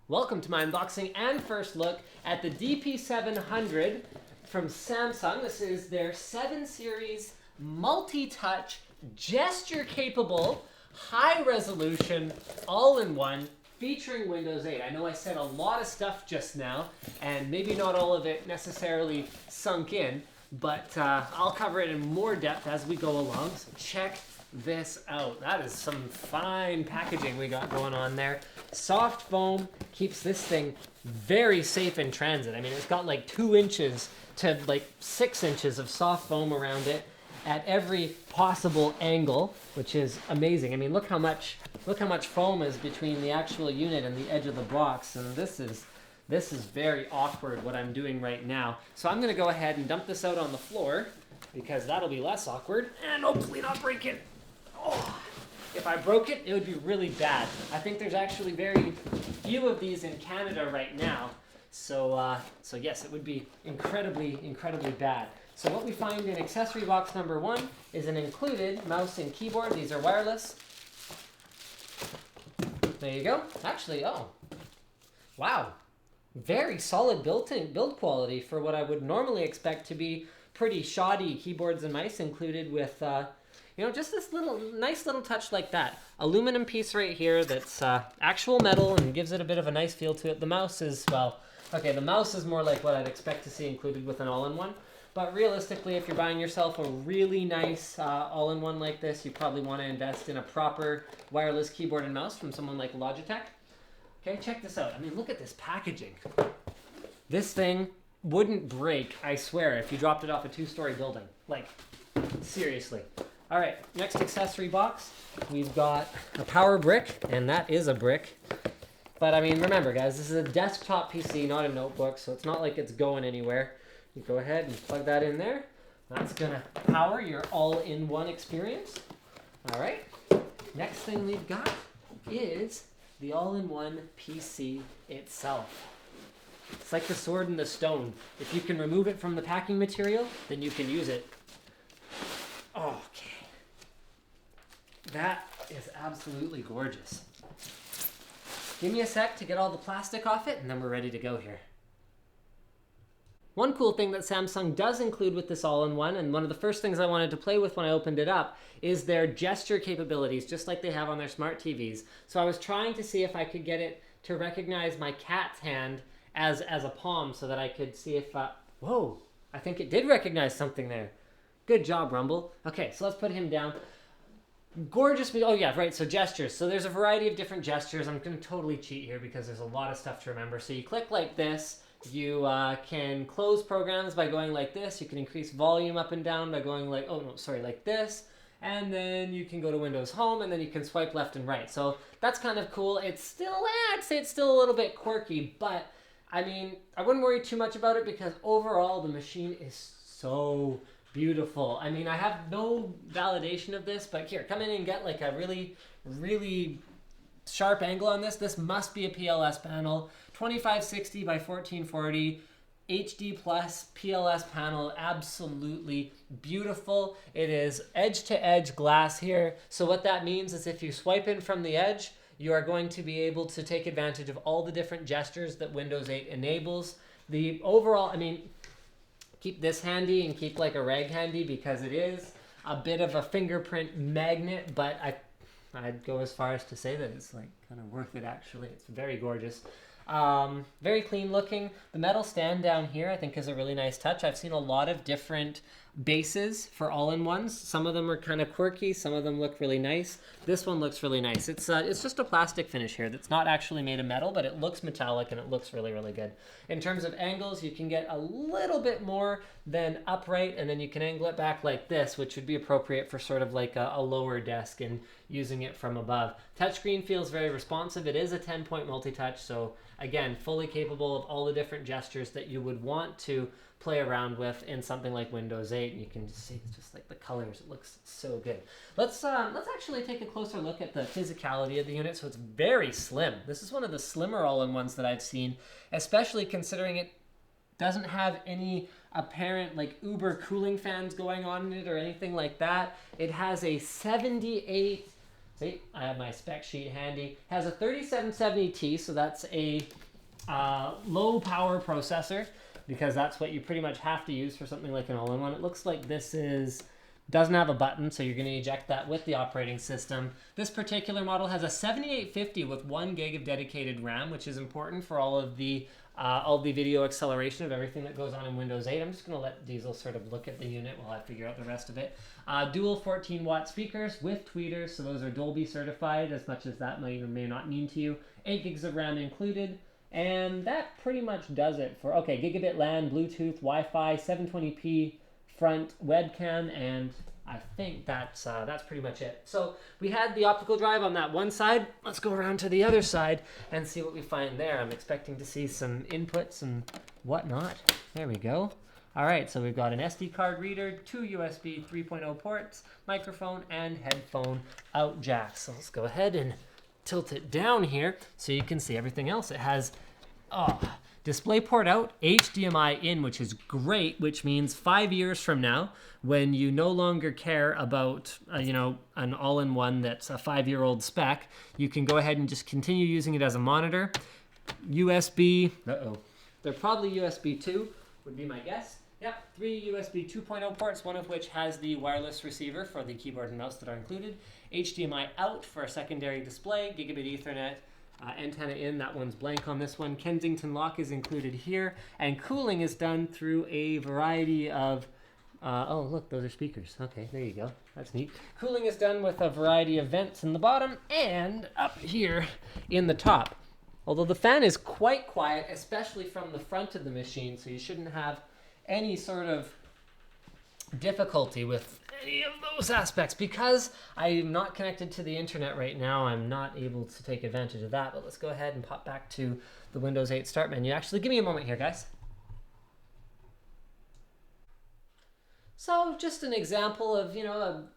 Welcome to my unboxing and first look at the DP700 from Samsung. This is their 7 Series multi-touch, gesture-capable, high-resolution, all-in-one, featuring Windows 8. I know I said a lot of stuff just now, and maybe not all of it necessarily sunk in, but I'll cover it in more depth as we go along, so check this out. That is some fine packaging we got going on there. Soft foam keeps this thing very safe in transit. I mean, it's got like 2 inches to like 6 inches of soft foam around it at every possible angle, which is amazing. I mean, look how much foam is between the actual unit and the edge of the box, and this is very awkward what I'm doing right now. So I'm gonna go ahead and dump this out on the floor because that'll be less awkward and hopefully not break it. Oh, if I broke it, it would be really bad. I think there's actually very few of these in Canada right now. So yes, it would be incredibly, incredibly bad. So what we find in accessory box number 1 is an included mouse and keyboard. These are wireless. There you go. Actually, oh, wow. Very solid build quality for what I would normally expect to be pretty shoddy keyboards and mice included with, just this nice little touch like that. Aluminum piece right here that's actual metal and gives it a bit of a nice feel to it. The mouse is, well, okay, the mouse is more like what I'd expect to see included with an all-in-one. But realistically, if you're buying yourself a really nice all-in-one like this, you probably want to invest in a proper wireless keyboard and mouse from someone like Logitech. Okay, check this out. I mean, look at this packaging. This thing wouldn't break, I swear, if you dropped it off a 2-story building. Like, seriously. All right, next accessory box, we've got a power brick, and that is a brick. But I mean, remember guys, this is a desktop PC, not a notebook, so it's not like it's going anywhere. You go ahead and plug that in there. That's gonna power your all-in-one experience. All right, next thing we've got is the all-in-one PC itself. It's like the sword and the stone. If you can remove it from the packing material, then you can use it. Okay. That is absolutely gorgeous. Give me a sec to get all the plastic off it, and then we're ready to go here. One cool thing that Samsung does include with this all-in-one, and one of the first things I wanted to play with when I opened it up, is their gesture capabilities, just like they have on their smart TVs. So I was trying to see if I could get it to recognize my cat's hand as a palm so that I could see if, whoa, I think it did recognize something there. Good job, Rumble. Okay, so let's put him down. Gorgeous, oh yeah, right, so gestures. So there's a variety of different gestures. I'm gonna totally cheat here because there's a lot of stuff to remember. So you click like this. You can close programs by going like this. You can increase volume up and down by going like, like this. And then you can go to Windows Home, and then you can swipe left and right. So that's kind of cool. It's still, I'd say it's still a little bit quirky, but I mean, I wouldn't worry too much about it because overall the machine is so beautiful. I mean, I have no validation of this, but here, come in and get like a really, really sharp angle on this. This must be a PLS panel. 2560 by 1440 HD plus PLS panel, absolutely beautiful. It is edge-to-edge glass here. So what that means is if you swipe in from the edge, you are going to be able to take advantage of all the different gestures that Windows 8 enables. The overall, I mean, keep this handy and keep like a rag handy because it is a bit of a fingerprint magnet, but I'd go as far as to say that it's like kind of worth it actually. It's very gorgeous. Very clean looking. The metal stand down here I think is a really nice touch. I've seen a lot of different bases for all-in-ones. Some of them are kind of quirky, some of them look really nice. This one looks really nice. It's just a plastic finish here that's not actually made of metal, but it looks metallic and it looks really, really good. In terms of angles, you can get a little bit more than upright, and then you can angle it back like this, which would be appropriate for sort of like a lower desk and using it from above. Touchscreen feels very responsive. It is a 10-point multi-touch, so again, fully capable of all the different gestures that you would want to play around with in something like Windows 8. And you can see it's just like the colors. It looks so good. Let's actually take a closer look at the physicality of the unit. So it's very slim. This is one of the slimmer all-in-ones that I've seen, especially considering it doesn't have any apparent like uber cooling fans going on in it or anything like that. It has a 78 See, I have my spec sheet handy. Has a 3770T, so that's a low power processor, because that's what you pretty much have to use for something like an all-in-one. It looks like this doesn't have a button, so you're going to eject that with the operating system. This particular model has a 7850 with 1 gig of dedicated RAM, which is important for all the video acceleration of everything that goes on in Windows 8. I'm just going to let Diesel sort of look at the unit while I figure out the rest of it. Dual 14-watt speakers with tweeters, so those are Dolby certified, as much as that may or may not mean to you. 8 gigs of RAM included. And that pretty much does it for, okay, gigabit LAN, Bluetooth, Wi-Fi, 720p front webcam, and I think that's pretty much it. So we had the optical drive on that one side. Let's go around to the other side and see what we find there. I'm expecting to see some inputs and whatnot. There we go. All right, so we've got an SD card reader, 2 USB 3.0 ports, microphone, and headphone out jacks. So let's go ahead and tilt it down here so you can see everything else. It has DisplayPort out, HDMI in, which is great, which means 5 years from now, when you no longer care about an all-in-one that's a 5-year-old spec, you can go ahead and just continue using it as a monitor. USB, they're probably USB 2 would be my guess. Yep, 3 USB 2.0 ports, one of which has the wireless receiver for the keyboard and mouse that are included. HDMI out for a secondary display, gigabit Ethernet, antenna in, that one's blank on this one. Kensington lock is included here, and cooling is done through a variety of, oh look, those are speakers. Okay, there you go, that's neat. Cooling is done with a variety of vents in the bottom and up here in the top. Although the fan is quite quiet, especially from the front of the machine, so you shouldn't have any sort of difficulty with any of those aspects. Because I am not connected to the internet right now, I'm not able to take advantage of that. But let's go ahead and pop back to the Windows 8 start menu. Actually, give me a moment here, guys. So just an example of, a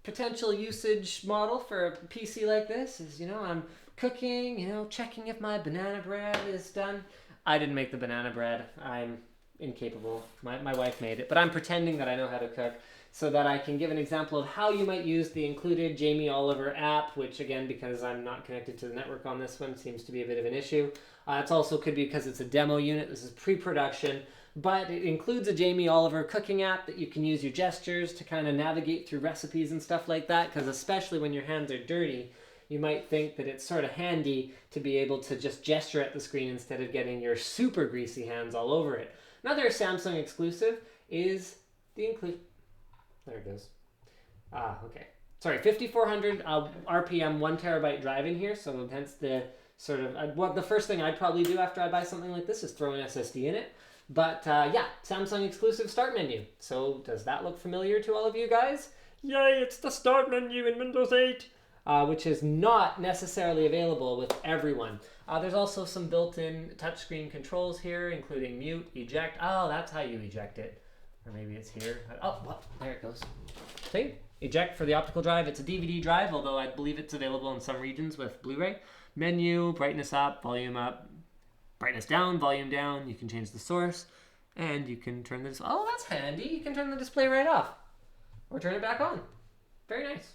potential usage model for a PC like this is, I'm cooking, checking if my banana bread is done. I didn't make the banana bread. I'm incapable. My wife made it, but I'm pretending that I know how to cook so that I can give an example of how you might use the included Jamie Oliver app, which again, because I'm not connected to the network on this one, seems to be a bit of an issue. It's also could be because it's a demo unit. This is pre-production, but it includes a Jamie Oliver cooking app that you can use your gestures to kind of navigate through recipes and stuff like that, because especially when your hands are dirty, you might think that it's sort of handy to be able to just gesture at the screen instead of getting your super greasy hands all over it. Another Samsung exclusive is the include. There it goes. Okay. Sorry, 5400 RPM 1 terabyte drive in here. So hence the sort of the first thing I'd probably do after I buy something like this is throw an SSD in it. But yeah, Samsung exclusive start menu. So does that look familiar to all of you guys? Yay! It's the start menu in Windows 8. Which is not necessarily available with everyone. There's also some built-in touchscreen controls here, including mute, eject. Oh, that's how you eject it. Or maybe it's here. Oh, well, there it goes. See? Eject for the optical drive. It's a DVD drive, although I believe it's available in some regions with Blu-ray. Menu, brightness up, brightness down, volume down. You can change the source, and you can turn this. Oh, that's handy. You can turn the display right off, or turn it back on. Very nice.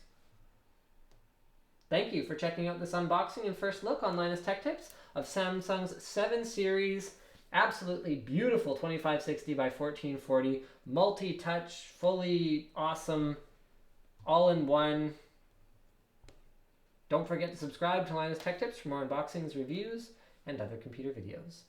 Thank you for checking out this unboxing and first look on Linus Tech Tips of Samsung's 7 Series, absolutely beautiful 2560 by 1440, multi-touch, fully awesome, all-in-one. Don't forget to subscribe to Linus Tech Tips for more unboxings, reviews, and other computer videos.